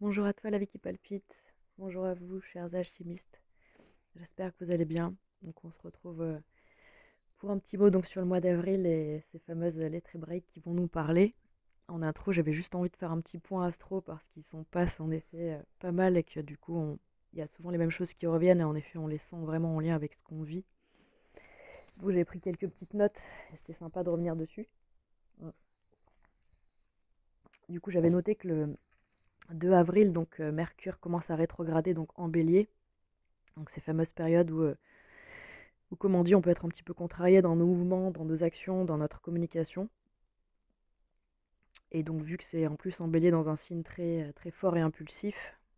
Bonjour à toi la vie qui palpite. Bonjour à vous, chers alchimistes. J'espère que vous allez bien. Donc on se retrouve pour un petit mot donc sur le mois d'avril et ces fameuses lettres hébraïques qui vont nous parler. En intro, j'avais juste envie de faire un petit point astro parce qu'ils s'en passent en effet pas mal et que du coup il y a souvent les mêmes choses qui reviennent et en effet on les sent vraiment en lien avec ce qu'on vit. Vous j'ai pris quelques petites notes et c'était sympa de revenir dessus. Mm. Du coup j'avais noté que le 2 avril, donc Mercure commence à rétrograder donc en bélier. Donc ces fameuses périodes où, comme on dit, on peut être un petit peu contrarié dans nos mouvements, dans nos actions, dans notre communication. Et donc, vu que c'est en plus en bélier dans un signe très, très fort et impulsif,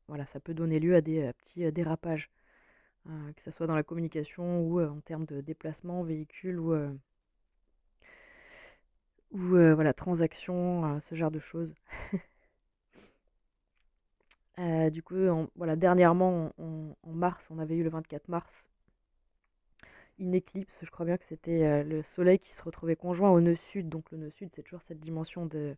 voilà, ça peut donner lieu à des petits dérapages, que ce soit dans la communication ou en termes de déplacement, véhicule ou voilà, transaction, ce genre de choses. Du coup, voilà, dernièrement, en mars, on avait eu le 24 mars une éclipse. Je crois bien que c'était le soleil qui se retrouvait conjoint au nœud sud. Donc le nœud sud, c'est toujours cette dimension de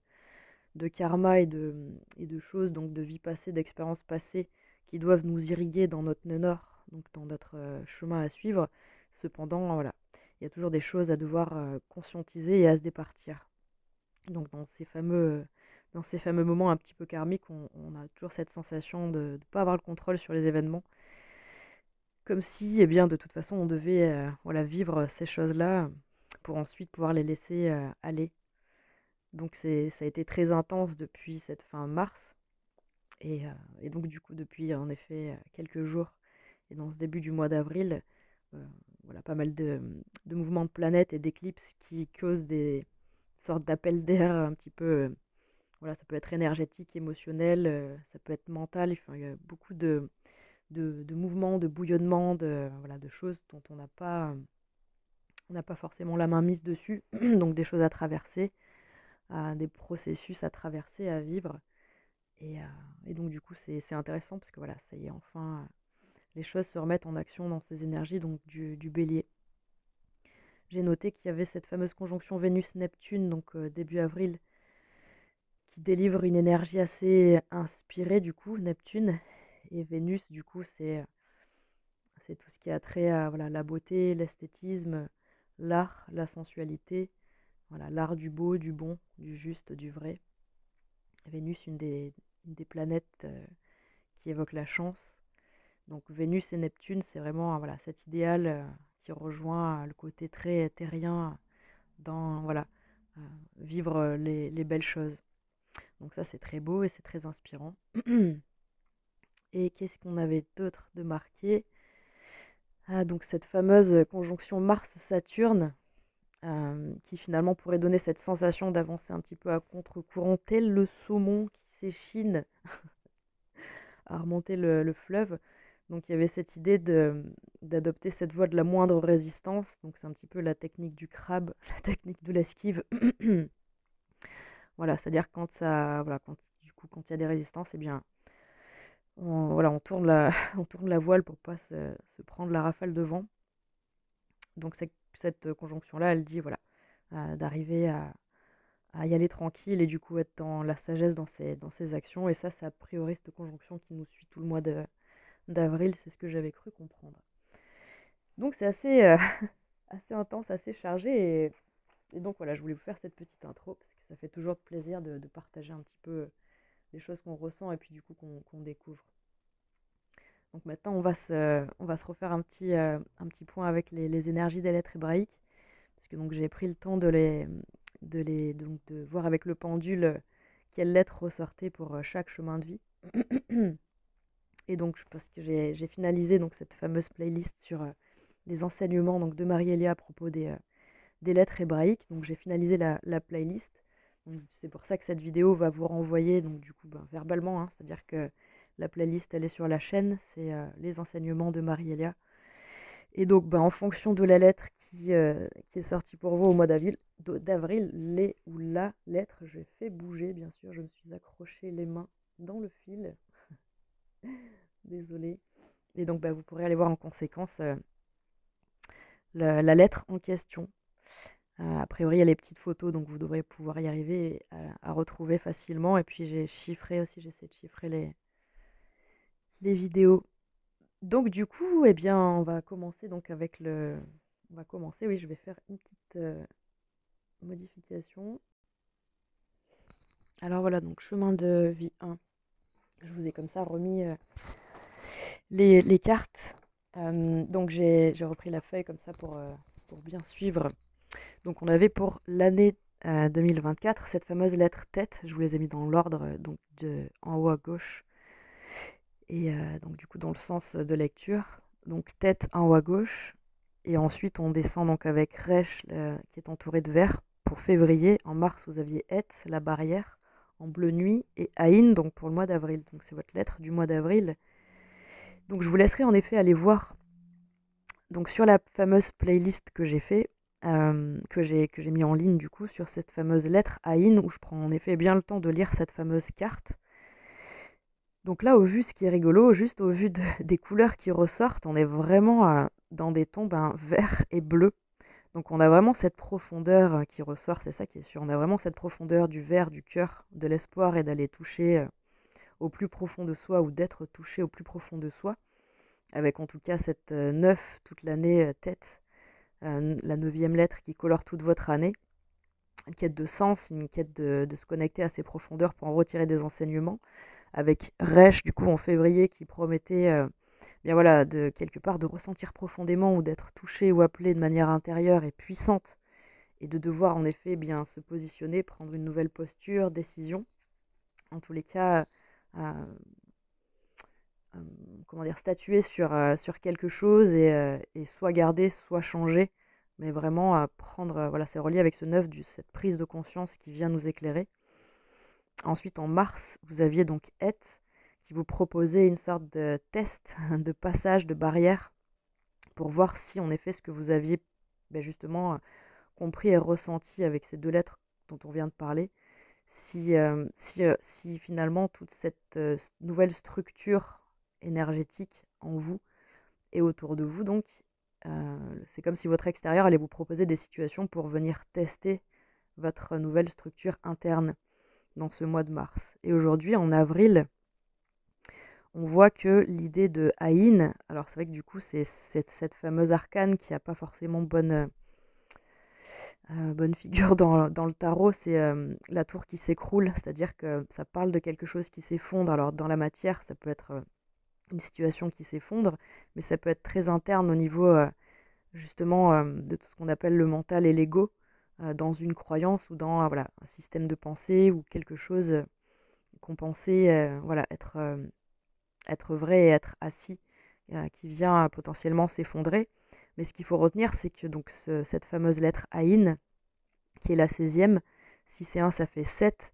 karma et de choses, donc de vie passée, d'expériences passées qui doivent nous irriguer dans notre nœud nord, donc dans notre chemin à suivre. Cependant, voilà, il y a toujours des choses à devoir conscientiser et à se départir. Donc dans ces fameux moments un petit peu karmiques, on a toujours cette sensation de ne pas avoir le contrôle sur les événements, comme si, eh bien, de toute façon, on devait voilà, vivre ces choses-là pour ensuite pouvoir les laisser aller. Donc ça a été très intense depuis cette fin mars. Et donc du coup, depuis en effet quelques jours, et dans ce début du mois d'avril, euh, voilà, pas mal de mouvements de planètes et d'éclipses qui causent des sortes d'appels d'air un petit peu, voilà, ça peut être énergétique, émotionnel, ça peut être mental, enfin, il y a beaucoup de mouvements, de bouillonnements, voilà, de choses dont on n'a pas forcément la main mise dessus, donc des choses à traverser, des processus à traverser, à vivre. Et, euh, et donc du coup, c'est intéressant parce que voilà, ça y est, enfin, les choses se remettent en action dans ces énergies donc du bélier. J'ai noté qu'il y avait cette fameuse conjonction Vénus-Neptune, donc début avril, qui délivre une énergie assez inspirée du coup, Neptune. Et Vénus, du coup, c'est tout ce qui a trait à voilà, la beauté, l'esthétisme, l'art, la sensualité, voilà, l'art du beau, du bon, du juste, du vrai. Vénus, une des planètes qui évoque la chance. Donc Vénus et Neptune, c'est vraiment voilà, cet idéal qui rejoint le côté très terrien dans voilà, euh, vivre les belles choses. Donc ça, c'est très beau et c'est très inspirant. Et qu'est-ce qu'on avait d'autre de marqué? Ah, donc cette fameuse conjonction Mars-Saturne, qui finalement pourrait donner cette sensation d'avancer un petit peu à contre-courant, tel le saumon qui s'échine à remonter le fleuve. Donc il y avait cette idée d'adopter cette voie de la moindre résistance. Donc c'est un petit peu la technique du crabe, la technique de l'esquive. Voilà, c'est-à-dire quand ça, voilà, du coup, quand il y a des résistances, eh bien, voilà, on tourne la, on tourne la voile pour pas se prendre la rafale de vent. Donc cette conjonction-là, elle dit voilà, d'arriver à y aller tranquille et du coup être dans la sagesse dans ses actions. Et ça, c'est a priori cette conjonction qui nous suit tout le mois d'avril, c'est ce que j'avais cru comprendre. Donc c'est assez, assez intense, assez chargé. Et donc voilà, je voulais vous faire cette petite intro parce que ça fait toujours plaisir de partager un petit peu les choses qu'on ressent et puis du coup qu'on découvre. Donc maintenant, on va se refaire un petit point avec les énergies des lettres hébraïques, parce que donc j'ai pris le temps donc de voir avec le pendule quelles lettres ressortaient pour chaque chemin de vie. Et donc parce que j'ai finalisé donc cette fameuse playlist sur les enseignements donc de Marie-Elia à propos des lettres hébraïques. Donc j'ai finalisé la playlist. Donc, c'est pour ça que cette vidéo va vous renvoyer donc du coup ben, verbalement, hein, c'est-à-dire que la playlist elle est sur la chaîne, c'est les enseignements de Marie-Elia. Et donc ben, en fonction de la lettre qui est sortie pour vous au mois d'avril, les ou la lettre, je fais bouger bien sûr, je me suis accroché les mains dans le fil, désolée. Et donc ben, vous pourrez aller voir en conséquence la lettre en question. A priori, il y a les petites photos, donc vous devrez pouvoir y arriver à retrouver facilement. Et puis j'ai chiffré aussi, j'essaie de chiffrer les vidéos. Donc du coup, eh bien, on va commencer donc avec le... On va commencer, oui, je vais faire une petite modification. Alors voilà, donc chemin de vie 1. Je vous ai comme ça remis les cartes. Donc j'ai repris la feuille comme ça pour bien suivre. Donc on avait pour l'année 2024 cette fameuse lettre tête. Je vous les ai mis dans l'ordre, donc en haut à gauche. Et donc du coup dans le sens de lecture. Donc tête en haut à gauche. Et ensuite on descend donc avec Resh qui est entouré de vert. Pour février, en mars vous aviez Et, la barrière, en bleu nuit, et Aïn donc pour le mois d'avril. Donc c'est votre lettre du mois d'avril. Donc je vous laisserai en effet aller voir donc sur la fameuse playlist que j'ai fait, que j'ai mis en ligne du coup sur cette fameuse lettre Aïn où je prends en effet bien le temps de lire cette fameuse carte. Donc là, au vu, ce qui est rigolo, juste au vu des couleurs qui ressortent, on est vraiment dans des tons vert et bleu. Donc on a vraiment cette profondeur qui ressort, c'est ça qui est sûr. On a vraiment cette profondeur du vert, du cœur, de l'espoir et d'aller toucher au plus profond de soi ou d'être touché au plus profond de soi. Avec en tout cas cette 9 toute l'année tête, la 9e lettre qui colore toute votre année. Une quête de sens, une quête de se connecter à ses profondeurs pour en retirer des enseignements. Avec Resh, du coup, en février, qui promettait bien voilà, de quelque part de ressentir profondément ou d'être touché ou appelé de manière intérieure et puissante et de devoir en effet bien se positionner, prendre une nouvelle posture, décision. En tous les cas, euh, euh, comment dire, statuer sur quelque chose et soit garder, soit changer, mais vraiment prendre, voilà, c'est relié avec ce neuf, cette prise de conscience qui vient nous éclairer. Ensuite, en mars, vous aviez donc Et qui vous proposait une sorte de test, de passage, de barrière, pour voir si en effet ce que vous aviez justement compris et ressenti avec ces deux lettres dont on vient de parler, si finalement toute cette nouvelle structure énergétique en vous et autour de vous, donc, c'est comme si votre extérieur allait vous proposer des situations pour venir tester votre nouvelle structure interne dans ce mois de mars. Et aujourd'hui, en avril, on voit que l'idée de Aïn, alors c'est vrai que du coup, c'est cette fameuse arcane qui n'a pas forcément bonne figure dans le tarot, c'est la tour qui s'écroule, c'est-à-dire que ça parle de quelque chose qui s'effondre. Alors dans la matière, ça peut être une situation qui s'effondre, mais ça peut être très interne au niveau justement de tout ce qu'on appelle le mental et l'ego, dans une croyance ou dans voilà, un système de pensée ou quelque chose qu'on pensait voilà, être vrai et être assis, qui vient potentiellement s'effondrer. Mais ce qu'il faut retenir, c'est que donc cette fameuse lettre Aïn, qui est la 16e, si c'est 1, ça fait 7,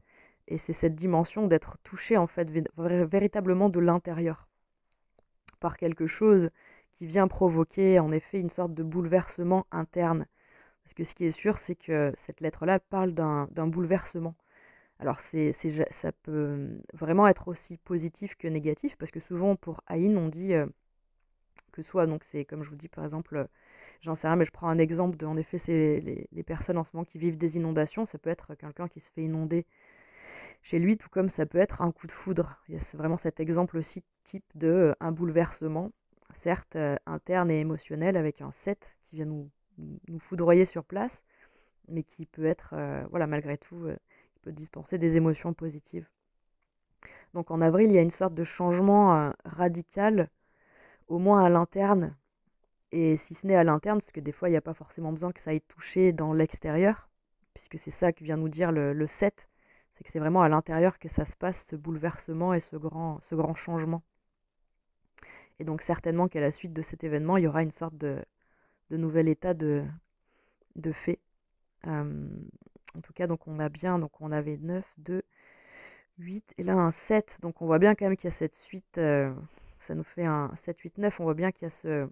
et c'est cette dimension d'être touché en fait véritablement de l'intérieur par quelque chose qui vient provoquer en effet une sorte de bouleversement interne. Parce que ce qui est sûr, c'est que cette lettre-là parle d'un bouleversement. Alors ça peut vraiment être aussi positif que négatif, parce que souvent pour Aïn, on dit que soit, donc c'est comme je vous dis par exemple, j'en sais rien, mais je prends un exemple en effet, c'est les personnes en ce moment qui vivent des inondations, ça peut être quelqu'un qui se fait inonder chez lui, tout comme ça peut être un coup de foudre. Il y a vraiment cet exemple aussi type de un bouleversement, certes interne et émotionnel, avec un 7 qui vient nous foudroyer sur place, mais qui peut être, voilà, malgré tout, qui peut dispenser des émotions positives. Donc en avril, il y a une sorte de changement radical, au moins à l'interne, et si ce n'est à l'interne, parce que des fois, il n'y a pas forcément besoin que ça aille toucher dans l'extérieur, puisque c'est ça que vient nous dire le 7, c'est que c'est vraiment à l'intérieur que ça se passe, ce bouleversement et ce grand changement. Et donc certainement qu'à la suite de cet événement, il y aura une sorte de nouvel état de fait. En tout cas, donc on a bien, donc on avait 9, 2, 8, et là un 7. Donc on voit bien quand même qu'il y a cette suite, ça nous fait un 7, 8, 9. On voit bien qu'il y a ce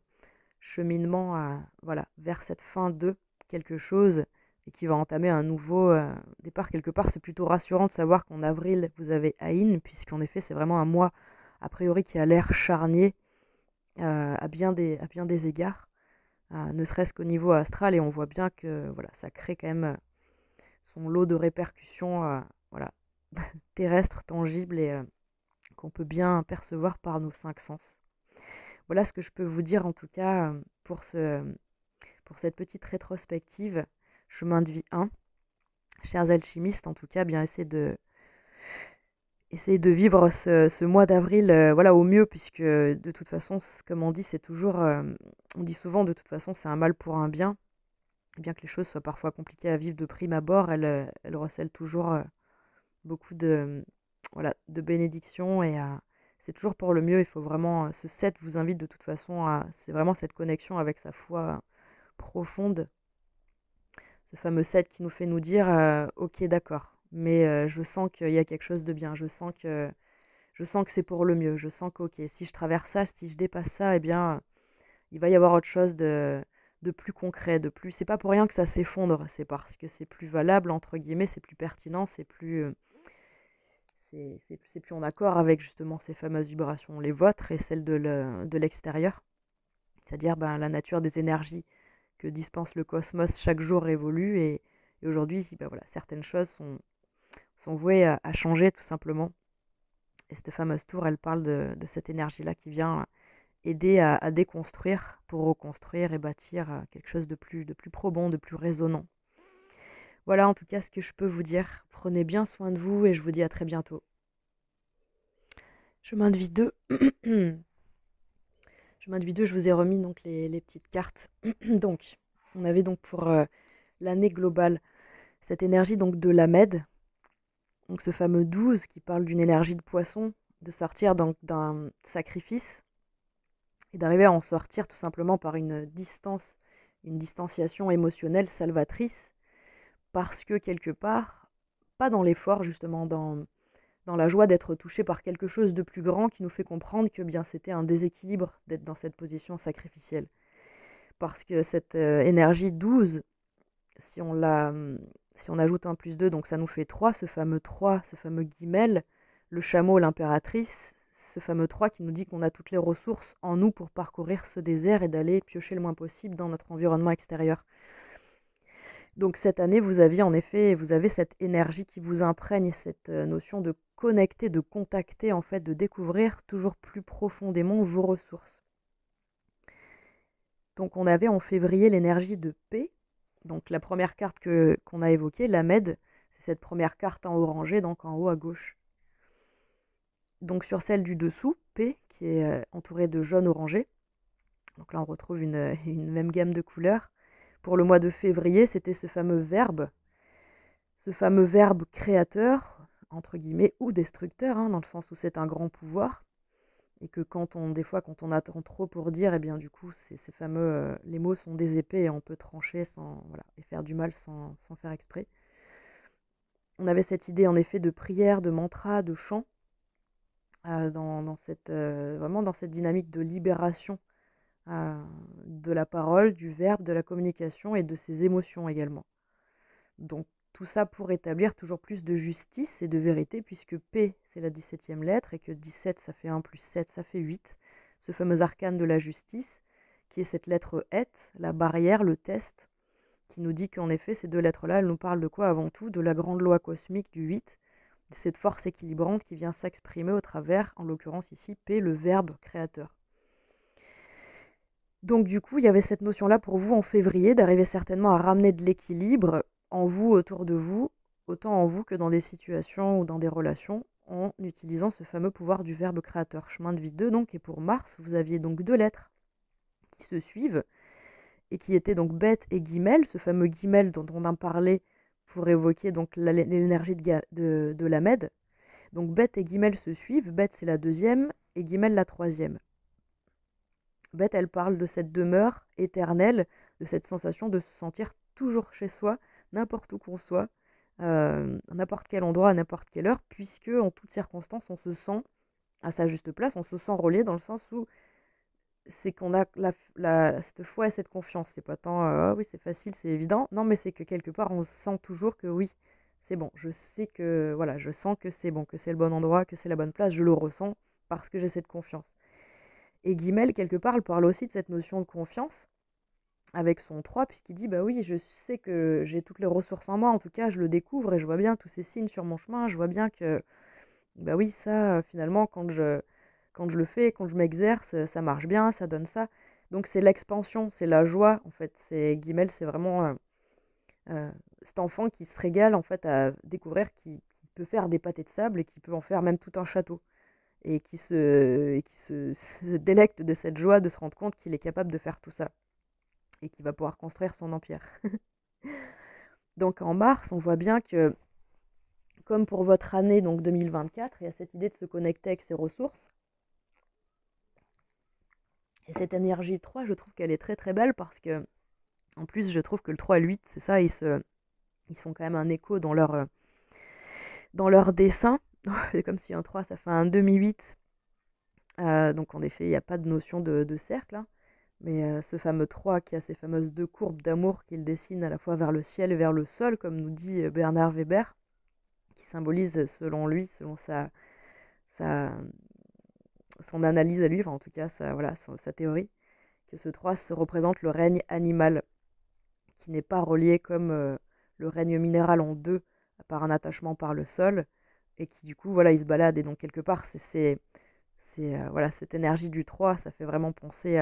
cheminement voilà, vers cette fin de quelque chose et qui va entamer un nouveau départ quelque part. C'est plutôt rassurant de savoir qu'en avril, vous avez Aïn, puisqu'en effet, c'est vraiment un mois, a priori, qui a l'air charnier à bien des égards, ne serait-ce qu'au niveau astral, et on voit bien que voilà, ça crée quand même son lot de répercussions voilà, terrestres, tangibles et qu'on peut bien percevoir par nos 5 sens. Voilà ce que je peux vous dire en tout cas pour cette petite rétrospective. Chemin de vie 1. Chers alchimistes, en tout cas, bien essayer de vivre ce mois d'avril voilà, au mieux, puisque de toute façon, comme on dit, c'est toujours, on dit souvent de toute façon, c'est un mal pour un bien. Bien que les choses soient parfois compliquées à vivre de prime abord, elles recèlent toujours beaucoup voilà, de bénédictions et c'est toujours pour le mieux. Il faut vraiment, ce 7 vous invite de toute façon c'est vraiment cette connexion avec sa foi profonde, ce fameux 7 qui nous fait nous dire ok, d'accord, mais je sens qu'il y a quelque chose de bien, je sens que c'est pour le mieux, je sens que ok, si je traverse ça, si je dépasse ça, eh bien, il va y avoir autre chose de plus concret, de plus. C'est pas pour rien que ça s'effondre, c'est parce que c'est plus valable, entre guillemets, c'est plus pertinent, c'est plus en accord avec justement ces fameuses vibrations, les vôtres et celles de l'extérieur, c'est-à-dire ben, la nature des énergies que dispense le cosmos chaque jour évolue et aujourd'hui, ben, voilà, certaines choses sont vouées à changer tout simplement. Et cette fameuse tour, elle parle de cette énergie-là qui vient aider à déconstruire pour reconstruire et bâtir quelque chose de plus probant, de plus résonnant. Voilà en tout cas ce que je peux vous dire. Prenez bien soin de vous et je vous dis à très bientôt. Chemin de vie 2. Chemin de vie 2, je vous ai remis donc les petites cartes. Donc, on avait donc pour l'année globale cette énergie donc de la Med, donc ce fameux 12 qui parle d'une énergie de poisson, de sortir donc d'un sacrifice et d'arriver à en sortir tout simplement par une distance, une distanciation émotionnelle salvatrice, parce que quelque part, pas dans l'effort justement, dans la joie d'être touché par quelque chose de plus grand qui nous fait comprendre que bien c'était un déséquilibre d'être dans cette position sacrificielle. Parce que cette énergie 12, si on ajoute un plus 2, donc ça nous fait 3, ce fameux 3, ce fameux guimel, le chameau, l'impératrice, ce fameux 3 qui nous dit qu'on a toutes les ressources en nous pour parcourir ce désert et d'aller piocher le moins possible dans notre environnement extérieur. Donc cette année, vous avez cette énergie qui vous imprègne, cette notion de connecter, de contacter, en fait, de découvrir toujours plus profondément vos ressources. Donc on avait en février l'énergie de paix. Donc la première carte qu'on a évoquée, la Med, c'est cette première carte en orangé, donc en haut à gauche. Donc sur celle du dessous, P, qui est entourée de jaune orangé. Donc là on retrouve une même gamme de couleurs. Pour le mois de février, c'était ce fameux verbe créateur, entre guillemets, ou destructeur, hein, dans le sens où c'est un grand pouvoir. Et que des fois, quand on attend trop pour dire, eh bien du coup, ces fameux, les mots sont des épées et on peut trancher et faire du mal sans faire exprès. On avait cette idée en effet de prière, de mantra, de chant, vraiment dans cette dynamique de libération de la parole, du verbe, de la communication et de ses émotions également. Donc tout ça pour établir toujours plus de justice et de vérité, puisque P, c'est la 17e lettre, et que 17, ça fait 1 plus 7, ça fait 8. Ce fameux arcane de la justice, qui est cette lettre Et, la barrière, le test, qui nous dit qu'en effet, ces deux lettres-là, elles nous parlent de quoi avant tout? De la grande loi cosmique du 8, de cette force équilibrante qui vient s'exprimer au travers, en l'occurrence ici, P, le verbe créateur. Donc du coup, il y avait cette notion-là pour vous en février, d'arriver certainement à ramener de l'équilibre en vous, autour de vous, autant en vous que dans des situations ou dans des relations, en utilisant ce fameux pouvoir du verbe créateur. Chemin de vie 2, donc, et pour Mars, vous aviez donc deux lettres qui se suivent, et qui étaient donc bête et guimel, ce fameux guimel dont on a parlé pour évoquer donc l'énergie de la Med. Donc bête et guimel se suivent, bête c'est la deuxième, et guimel la troisième. Bête, elle parle de cette demeure éternelle, de cette sensation de se sentir toujours chez soi, n'importe où qu'on soit, à n'importe quel endroit, à n'importe quelle heure, puisque en toutes circonstances, on se sent à sa juste place, on se sent relié dans le sens où c'est qu'on a cette foi et cette confiance. C'est pas tant ah oui, c'est facile, c'est évident. Non, mais c'est que quelque part, on sent toujours que oui, c'est bon. Je sais que, voilà, je sens que c'est bon, que c'est le bon endroit, que c'est la bonne place. Je le ressens parce que j'ai cette confiance. Et Guimel, quelque part, parle aussi de cette notion de confiance avec son 3, puisqu'il dit, bah oui, je sais que j'ai toutes les ressources en moi, en tout cas, je le découvre et je vois bien tous ces signes sur mon chemin, je vois bien que Bah oui, ça, finalement, quand je le fais, quand je m'exerce, ça marche bien, ça donne ça. Donc c'est l'expansion, c'est la joie, en fait. C'est Guimel, c'est vraiment cet enfant qui se régale, en fait, à découvrir qu'il peut faire des pâtés de sable et qui peut en faire même tout un château. Et qui se délecte de cette joie de se rendre compte qu'il est capable de faire tout ça et qu'il va pouvoir construire son empire. Donc en mars, on voit bien que, comme pour votre année, donc 2024, il y a cette idée de se connecter avec ses ressources. Et cette énergie 3, je trouve qu'elle est très très belle parce que, en plus, je trouve que le 3 et le 8, c'est ça, ils se font quand même un écho dans leur dessin. C'est comme si un 3, ça fait un demi-8. Donc en effet, il n'y a pas de notion de cercle, hein. Mais ce fameux 3 qui a ces fameuses deux courbes d'amour qu'il dessine à la fois vers le ciel et vers le sol, comme nous dit Bernard Weber, qui symbolise, selon lui, selon sa, son analyse à lui, enfin, en tout cas voilà, sa théorie, que ce 3 se représente le règne animal, qui n'est pas relié comme le règne minéral en deux, par un attachement par le sol, et qui du coup, voilà, il se balade. Et donc, quelque part, voilà, cette énergie du 3, ça fait vraiment penser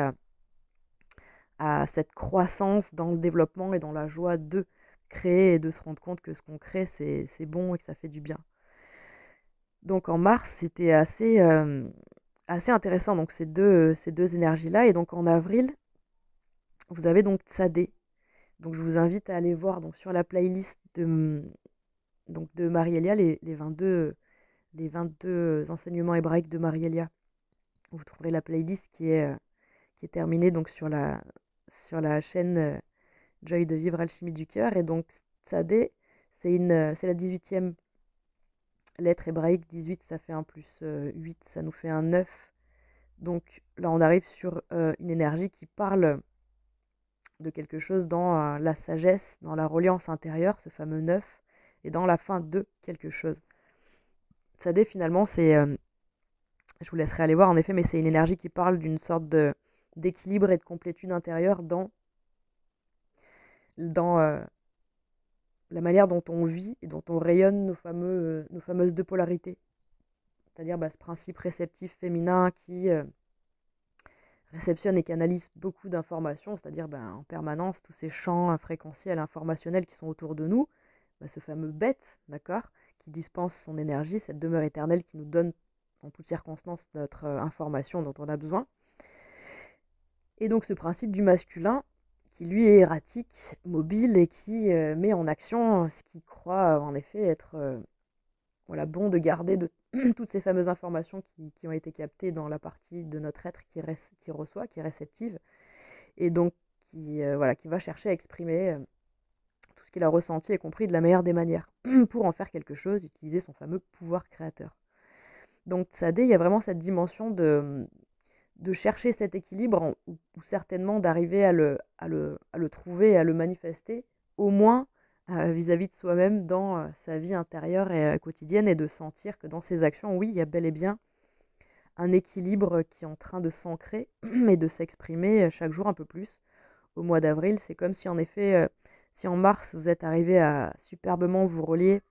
à cette croissance dans le développement et dans la joie de créer et de se rendre compte que ce qu'on crée, c'est bon et que ça fait du bien. Donc en mars, c'était assez intéressant, donc ces deux énergies-là. Et donc en avril, vous avez donc Tsadé. Donc je vous invite à aller voir donc, sur la playlist donc, de Marie-Elia, les 22 enseignements hébraïques de Marie-Elia. Vous trouverez la playlist qui est terminée donc, sur la chaîne Joy de vivre alchimie du cœur. Et donc Tsadé, c'est la 18e lettre hébraïque. 18, ça fait 1 plus 8, ça nous fait un 9. Donc là, on arrive sur une énergie qui parle de quelque chose dans la sagesse, dans la reliance intérieure, ce fameux 9, et dans la fin de quelque chose. Tsadé, finalement, je vous laisserai aller voir en effet, mais c'est une énergie qui parle d'une sorte d'équilibre et de complétude intérieure dans la manière dont on vit et dont on rayonne nos fameuses deux polarités. C'est-à-dire ce principe réceptif féminin qui réceptionne et canalise beaucoup d'informations, c'est-à-dire en permanence tous ces champs fréquentiels, informationnels qui sont autour de nous, ce fameux bête, d'accord, qui dispense son énergie, cette demeure éternelle qui nous donne en toutes circonstances notre information dont on a besoin. Et donc ce principe du masculin qui lui est erratique, mobile et qui met en action ce qu'il croit en effet être voilà, bon de garder de toutes ces fameuses informations qui ont été captées dans la partie de notre être qui reçoit, qui est réceptive, et donc voilà, qui va chercher à exprimer tout ce qu'il a ressenti et compris de la meilleure des manières, pour en faire quelque chose, utiliser son fameux pouvoir créateur. Donc Tsadé, il y a vraiment cette dimension de chercher cet équilibre, ou certainement d'arriver à le trouver et à le manifester, au moins vis-à-vis de soi-même dans sa vie intérieure et quotidienne, et de sentir que dans ses actions, oui, il y a bel et bien un équilibre qui est en train de s'ancrer et de s'exprimer chaque jour un peu plus. Au mois d'avril, c'est comme si en effet, si en mars vous êtes arrivé à superbement vous relier,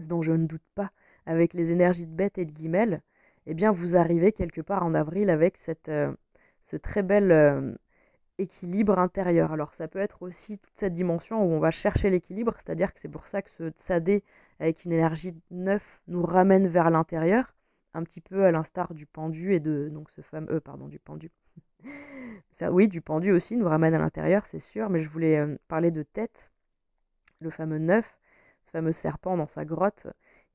ce dont je ne doute pas, avec les énergies de Bête et de Guimel, eh bien vous arrivez quelque part en avril avec ce très bel équilibre intérieur. Alors ça peut être aussi toute cette dimension où on va chercher l'équilibre, c'est-à-dire que c'est pour ça que ce Tsadé avec une énergie 9 nous ramène vers l'intérieur, un petit peu à l'instar du pendu et de donc ce fameux pardon, du pendu. Ça, oui, du pendu aussi nous ramène à l'intérieur, c'est sûr, mais je voulais parler de tête, le fameux 9, ce fameux serpent dans sa grotte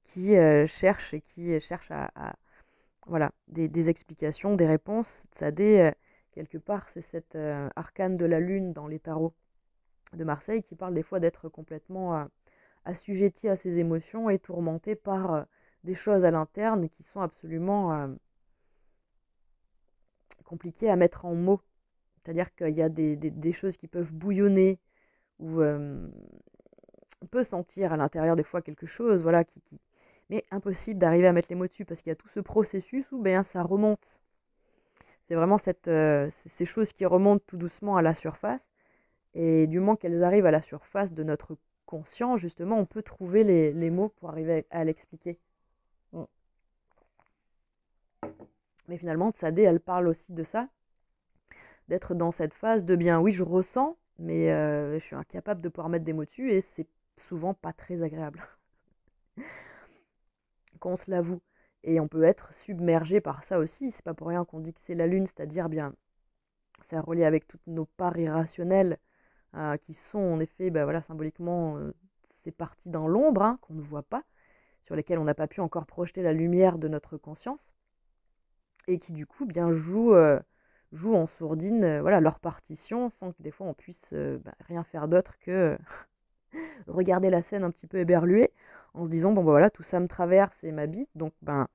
qui cherche voilà, des explications, des réponses. Tsadé, quelque part, c'est cet arcane de la lune dans les tarots de Marseille qui parle des fois d'être complètement assujetti à ses émotions et tourmenté par des choses à l'interne qui sont absolument compliquées à mettre en mots. C'est-à-dire qu'il y a des choses qui peuvent bouillonner, ou on peut sentir à l'intérieur des fois quelque chose, voilà, mais impossible d'arriver à mettre les mots dessus parce qu'il y a tout ce processus où ça remonte. C'est vraiment ces choses qui remontent tout doucement à la surface. Et du moment qu'elles arrivent à la surface de notre conscient, justement, on peut trouver les mots pour arriver à l'expliquer. Mm. Mais finalement, Tsadé, elle parle aussi de ça, d'être dans cette phase de bien, oui, je ressens, mais je suis incapable de pouvoir mettre des mots dessus et c'est souvent pas très agréable qu'on se l'avoue. Et on peut être submergé par ça aussi. C'est pas pour rien qu'on dit que c'est la lune, c'est-à-dire bien, c'est relié avec toutes nos parts irrationnelles qui sont en effet, bah, voilà, symboliquement, ces parties dans l'ombre hein, qu'on ne voit pas, sur lesquelles on n'a pas pu encore projeter la lumière de notre conscience, et qui du coup bien jouent en sourdine voilà, leur partition sans que des fois on puisse rien faire d'autre que regarder la scène un petit peu éberluée en se disant bon bah voilà tout ça me traverse et m'habite donc ben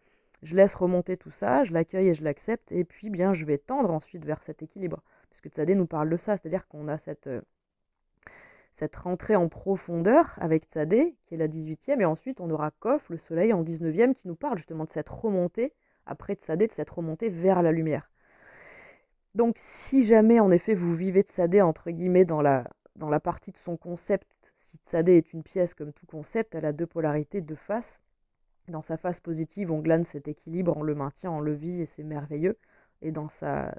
je laisse remonter tout ça, je l'accueille et je l'accepte et puis bien je vais tendre ensuite vers cet équilibre puisque Tsadé nous parle de ça, c'est-à-dire qu'on a cette rentrée en profondeur avec Tsadé qui est la 18e et ensuite on aura Kof, le soleil en 19e qui nous parle justement de cette remontée après Tsadé, de cette remontée vers la lumière. Donc si jamais en effet vous vivez Tsadé entre guillemets dans la partie de son concept, si Tsadé est une pièce comme tout concept, elle a deux polarités, deux faces. Dans sa face positive, on glane cet équilibre, on le maintient, on le vit et c'est merveilleux. Et dans son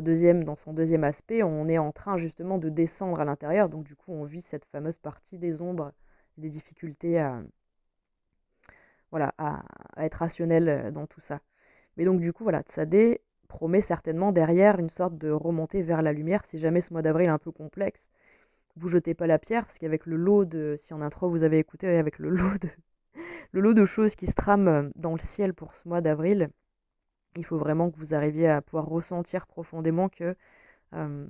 deuxième aspect, on est en train justement de descendre à l'intérieur. Donc du coup, on vit cette fameuse partie des ombres, des difficultés à être rationnel dans tout ça. Mais donc du coup, voilà, Tsadé promet certainement derrière une sorte de remontée vers la lumière. Si jamais ce mois d'avril est un peu complexe, vous jetez pas la pierre, parce qu'avec le lot de, si en intro vous avez écouté, avec le lot de choses qui se trament dans le ciel pour ce mois d'avril, il faut vraiment que vous arriviez à pouvoir ressentir profondément que euh,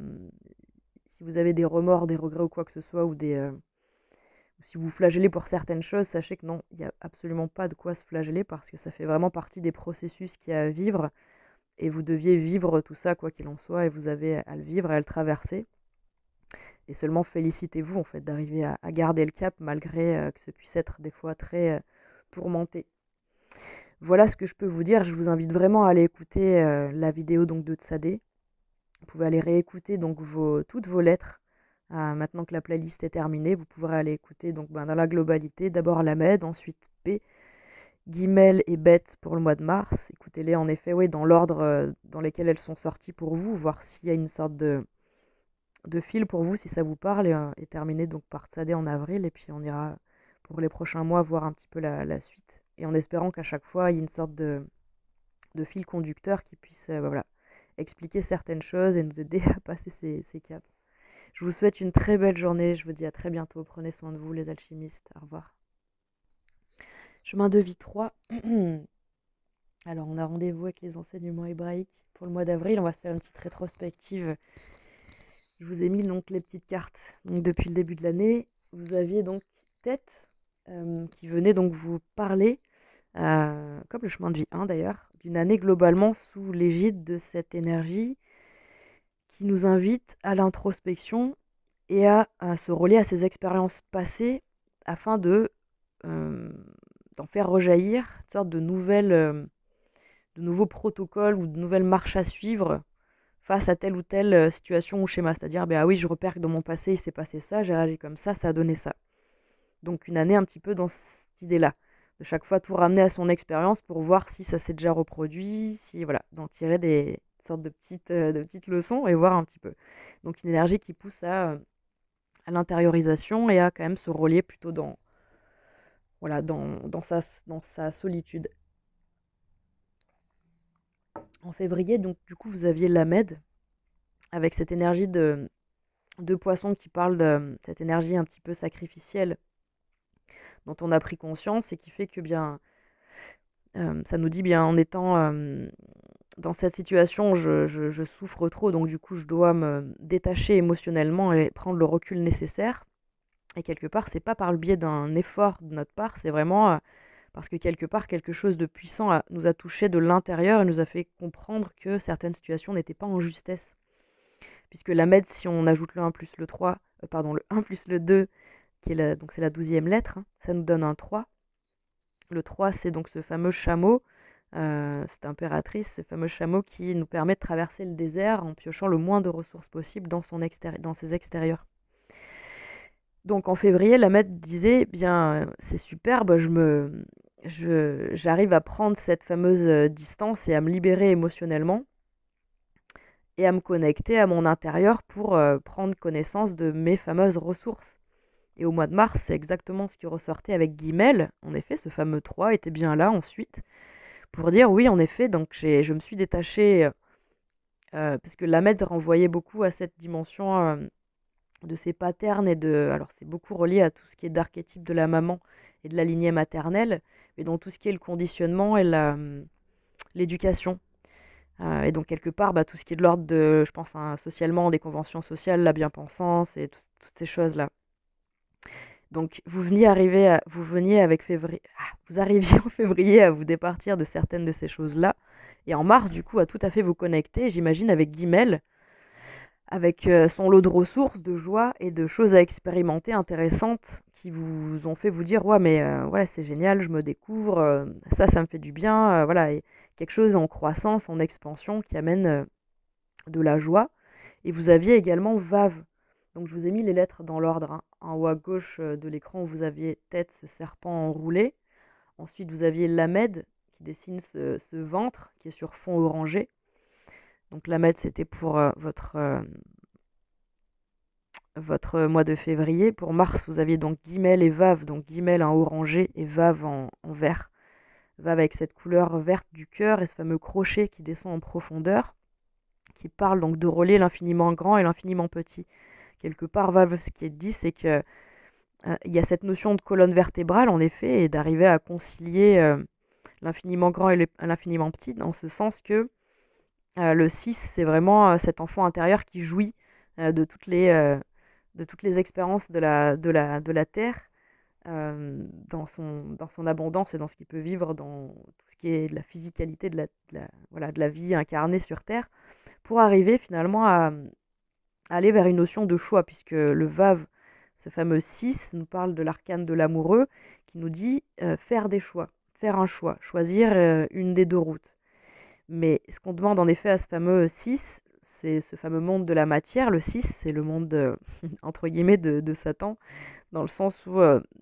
si vous avez des remords, des regrets ou quoi que ce soit, ou si vous flagellez pour certaines choses, sachez que non, il n'y a absolument pas de quoi se flageller parce que ça fait vraiment partie des processus qu'il y a à vivre et vous deviez vivre tout ça quoi qu'il en soit et vous avez à le vivre et à le traverser. Et seulement félicitez-vous en fait d'arriver à garder le cap malgré que ce puisse être des fois très tourmenté. Voilà ce que je peux vous dire. Je vous invite vraiment à aller écouter la vidéo donc de Tsadé. Vous pouvez aller réécouter donc toutes vos lettres. Maintenant que la playlist est terminée, vous pourrez aller écouter donc dans la globalité. D'abord Lamed, ensuite P, Guimel et Bête pour le mois de mars. Écoutez-les en effet, oui, dans l'ordre dans lequel elles sont sorties pour vous, voir s'il y a une sorte de fil pour vous, si ça vous parle, et terminer donc par Tsadé en avril. Et puis on ira pour les prochains mois voir un petit peu la suite. Et en espérant qu'à chaque fois, il y ait une sorte de fil conducteur qui puisse voilà, expliquer certaines choses et nous aider à passer ces caps. Je vous souhaite une très belle journée. Je vous dis à très bientôt. Prenez soin de vous, les alchimistes. Au revoir. Chemin de vie 3. Alors, on a rendez-vous avec les enseignements hébraïques pour le mois d'avril. On va se faire une petite rétrospective. Je vous ai mis donc les petites cartes. Donc, depuis le début de l'année, vous aviez donc Tête qui venait donc vous parler, comme le chemin de vie 1 d'ailleurs, d'une année globalement sous l'égide de cette énergie qui nous invite à l'introspection et à se relier à ses expériences passées afin d'en faire rejaillir une sorte de nouveaux protocoles ou de nouvelles marches à suivre face à telle ou telle situation ou schéma. C'est-à-dire, ah oui, je repère que dans mon passé, il s'est passé ça, j'ai réagi comme ça a donné ça. Donc une année un petit peu dans cette idée-là. De chaque fois tout ramener à son expérience pour voir si ça s'est déjà reproduit, si voilà, d'en tirer des sortes de petites leçons et voir un petit peu. Donc une énergie qui pousse à l'intériorisation et à quand même se relier plutôt dans sa solitude. En février, donc du coup, vous aviez Lamed avec cette énergie de poisson qui parle de cette énergie un petit peu sacrificielle dont on a pris conscience et qui fait que bien ça nous dit bien en étant dans cette situation, je souffre trop, donc du coup je dois me détacher émotionnellement et prendre le recul nécessaire. Et quelque part, c'est pas par le biais d'un effort de notre part, c'est vraiment parce que quelque part, quelque chose de puissant nous a touché de l'intérieur et nous a fait comprendre que certaines situations n'étaient pas en justesse. Puisque la med, si on ajoute le 1 plus le 3, le 1 plus le 2, donc c'est la 12e lettre, hein, ça nous donne un 3. Le 3, c'est donc ce fameux chameau, cette impératrice, ce fameux chameau qui nous permet de traverser le désert en piochant le moins de ressources possible dans ses extérieurs. Donc en février, la maître disait, bien, c'est superbe, j'arrive à prendre cette fameuse distance et à me libérer émotionnellement et à me connecter à mon intérieur pour prendre connaissance de mes fameuses ressources. Et au mois de mars, c'est exactement ce qui ressortait avec Guimel. En effet, ce fameux 3 était bien là ensuite pour dire oui, en effet, donc je me suis détachée, parce que Lamed renvoyait beaucoup à cette dimension de ses patterns et de... Alors c'est beaucoup relié à tout ce qui est d'archétype de la maman et de la lignée maternelle, mais dans tout ce qui est le conditionnement et l'éducation. Et donc quelque part, bah, tout ce qui est de l'ordre de, je pense, hein, socialement, des conventions sociales, la bien-pensance et toutes ces choses-là. Donc vous veniez avec février, vous arriviez en février à vous départir de certaines de ces choses-là, et en mars, du coup, à tout à fait vous connecter, j'imagine, avec Guimel, avec son lot de ressources, de joie et de choses à expérimenter intéressantes qui vous ont fait vous dire ouais mais voilà c'est génial, je me découvre, ça me fait du bien, voilà et quelque chose en croissance, en expansion qui amène de la joie. Et vous aviez également Vave. Donc je vous ai mis les lettres dans l'ordre, hein. En haut à gauche de l'écran, vous aviez tête, ce serpent enroulé. Ensuite, vous aviez Lamed qui dessine ce ventre qui est sur fond orangé. Donc Lamed, c'était pour votre mois de février. Pour mars, vous aviez donc Guimel et Vave. Donc Guimel en orangé et Vave en vert. Vave avec cette couleur verte du cœur et ce fameux crochet qui descend en profondeur, qui parle donc de relier l'infiniment grand et l'infiniment petit. Quelque part, Vave, ce qui est dit, c'est que il y a cette notion de colonne vertébrale, en effet, et d'arriver à concilier l'infiniment grand et l'infiniment petit, dans ce sens que le 6, c'est vraiment cet enfant intérieur qui jouit euh, de, toutes les, euh, de toutes les expériences de la Terre, dans son abondance et dans ce qu'il peut vivre, dans tout ce qui est de la physicalité voilà, de la vie incarnée sur Terre, pour arriver finalement à aller vers une notion de choix, puisque le Vave, ce fameux 6, nous parle de l'arcane de l'amoureux, qui nous dit faire des choix, faire un choix, choisir une des deux routes. Mais ce qu'on demande en effet à ce fameux 6, c'est ce fameux monde de la matière. Le 6, c'est le monde, entre guillemets, de Satan, dans le sens où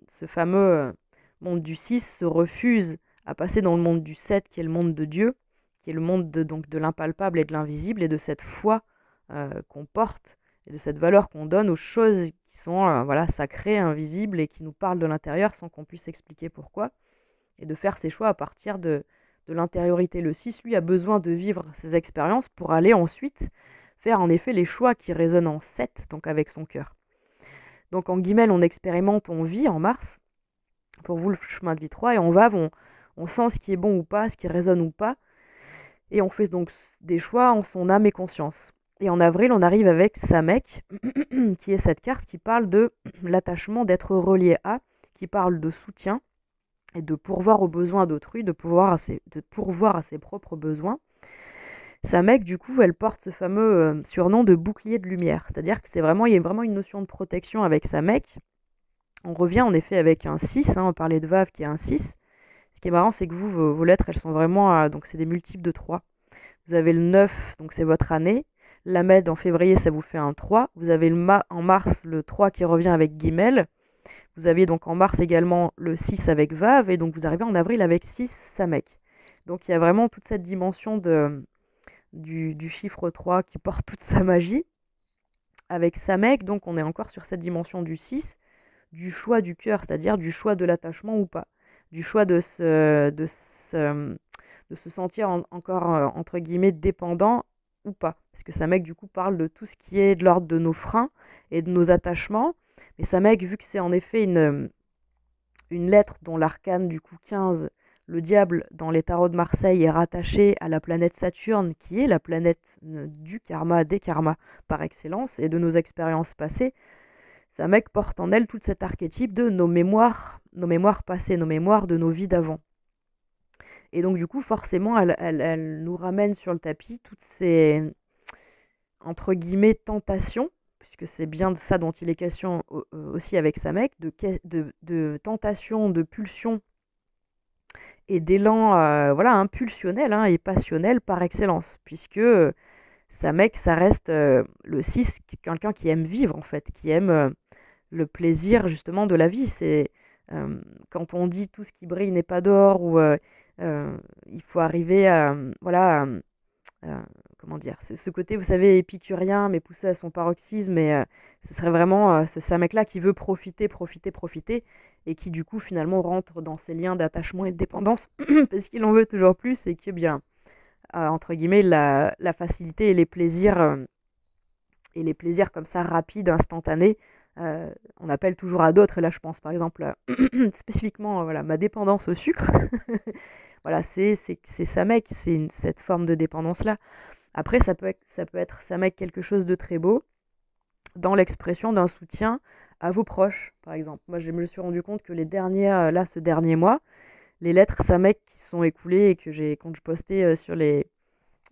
ce fameux monde du 6 se refuse à passer dans le monde du 7, qui est le monde de Dieu, qui est le monde donc de l'impalpable et de l'invisible, et de cette foi qu'on porte, et de cette valeur qu'on donne aux choses qui sont voilà, sacrées, invisibles, et qui nous parlent de l'intérieur sans qu'on puisse expliquer pourquoi, et de faire ses choix à partir de l'intériorité. Le 6, lui, a besoin de vivre ces expériences pour aller ensuite faire en effet les choix qui résonnent en 7, donc avec son cœur. Donc en guillemets, on expérimente, on vit en mars, pour vous le chemin de vie 3, et en Vave, on sent ce qui est bon ou pas, ce qui résonne ou pas, et on fait donc des choix en son âme et conscience. Et en avril, on arrive avec Samek, qui est cette carte qui parle de l'attachement, d'être relié à, qui parle de soutien et de pourvoir aux besoins d'autrui, de pourvoir à ses propres besoins. Samek, du coup, elle porte ce fameux surnom de bouclier de lumière. C'est-à-dire que il y a vraiment une notion de protection avec Samek. On revient en effet avec un 6, hein, on parlait de Vave qui est un 6. Ce qui est marrant, c'est que vous, vos lettres, elles sont vraiment, donc c'est des multiples de 3. Vous avez le 9, donc c'est votre année. Lamed en février, ça vous fait un 3. Vous avez en mars le 3 qui revient avec Guimel. Vous aviez donc en mars également le 6 avec Vave. Et donc vous arrivez en avril avec 6 Samek. Donc il y a vraiment toute cette dimension du chiffre 3 qui porte toute sa magie. Avec Samek, donc on est encore sur cette dimension du 6, du choix du cœur, c'est-à-dire du choix de l'attachement ou pas. Du choix de se sentir encore, entre guillemets, dépendant ou pas. Parce que Samek, du coup, parle de tout ce qui est de l'ordre de nos freins et de nos attachements. Mais Samek, vu que c'est en effet une lettre dont l'arcane, du coup, 15, le diable, dans les tarots de Marseille, est rattaché à la planète Saturne, qui est la planète du karma, des karmas par excellence, et de nos expériences passées, Samek porte en elle tout cet archétype de nos mémoires passées, nos mémoires de nos vies d'avant. Et donc, du coup, forcément, elle nous ramène sur le tapis toutes ces, entre guillemets, tentations, puisque c'est bien de ça dont il est question aussi avec Samek, de tentations, de pulsions et d'élan voilà, impulsionnel et passionnel par excellence, puisque Samek, ça reste le 6, quelqu'un qui aime vivre, en fait, qui aime le plaisir, justement, de la vie. C'est Quand on dit tout ce qui brille n'est pas d'or ou il faut arriver à, voilà, comment dire, c'est ce côté, vous savez, épicurien, mais poussé à son paroxysme. Et ce serait vraiment ce mec-là qui veut profiter, profiter, profiter, et qui du coup finalement rentre dans ces liens d'attachement et de dépendance parce qu'il en veut toujours plus et que bien, entre guillemets, la facilité et les plaisirs comme ça rapides, instantanés, on appelle toujours à d'autres. Et là, je pense par exemple spécifiquement voilà, ma dépendance au sucre. Voilà, c'est ça mec, cette forme de dépendance-là. Après, ça peut être ça mec quelque chose de très beau dans l'expression d'un soutien à vos proches, par exemple. Moi, je me suis rendu compte que là, ce dernier mois, les lettres ça mec qui se sont écoulées et que quand je postais sur le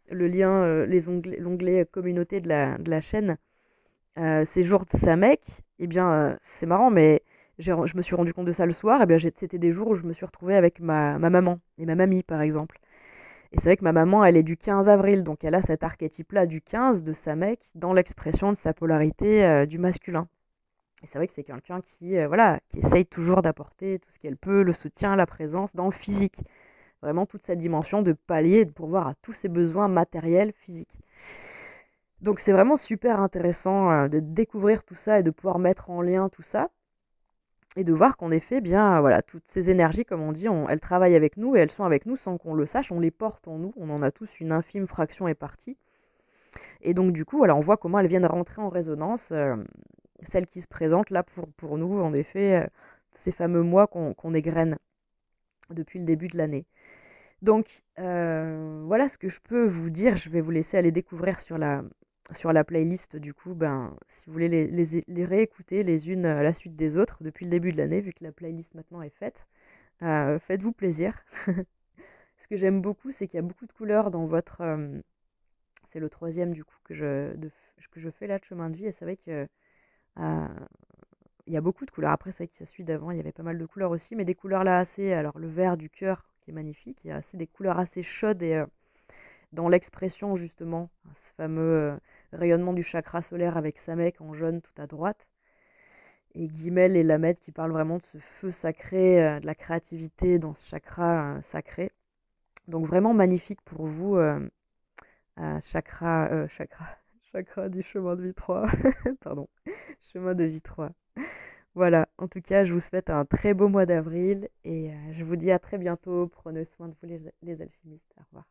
lien, l'onglet communauté de la chaîne, ces jours de Samek, eh bien, c'est marrant, mais je me suis rendu compte de ça le soir. Eh bien, c'était des jours où je me suis retrouvée avec ma maman et ma mamie, par exemple. Et c'est vrai que ma maman, elle est du 15 avril, donc elle a cet archétype-là du 15 de Samek dans l'expression de sa polarité du masculin. Et c'est vrai que c'est quelqu'un qui, voilà, qui essaye toujours d'apporter tout ce qu'elle peut, le soutien, la présence dans le physique. Vraiment toute sa dimension de pallier et de pourvoir à tous ses besoins matériels, physiques. Donc c'est vraiment super intéressant de découvrir tout ça et de pouvoir mettre en lien tout ça et de voir qu'en effet, bien, voilà, toutes ces énergies, comme on dit, elles travaillent avec nous et elles sont avec nous sans qu'on le sache, on les porte en nous, on en a tous une infime fraction et partie. Et donc du coup, voilà, on voit comment elles viennent rentrer en résonance, celles qui se présentent là pour nous, en effet, ces fameux mois qu'on égrène depuis le début de l'année. Donc voilà ce que je peux vous dire. Je vais vous laisser aller découvrir sur la playlist, du coup, si vous voulez les réécouter les unes à la suite des autres depuis le début de l'année, vu que la playlist maintenant est faite. Faites-vous plaisir. Ce que j'aime beaucoup, c'est qu'il y a beaucoup de couleurs dans votre... c'est le troisième, du coup, que je fais là, de chemin de vie. Et c'est vrai que il y a beaucoup de couleurs. Après, c'est vrai que celui d'avant, il y avait pas mal de couleurs aussi, mais des couleurs là assez... Alors, le vert du cœur, qui est magnifique, il y a des couleurs assez chaudes et... dans l'expression justement, ce fameux rayonnement du chakra solaire avec Samek en jaune tout à droite, et Guimel et Lamed qui parlent vraiment de ce feu sacré, de la créativité dans ce chakra sacré. Donc vraiment magnifique pour vous, chakra du chemin de vie 3, pardon, chemin de vie 3. Voilà, en tout cas, je vous souhaite un très beau mois d'avril et je vous dis à très bientôt. Prenez soin de vous les alchimistes. Au revoir.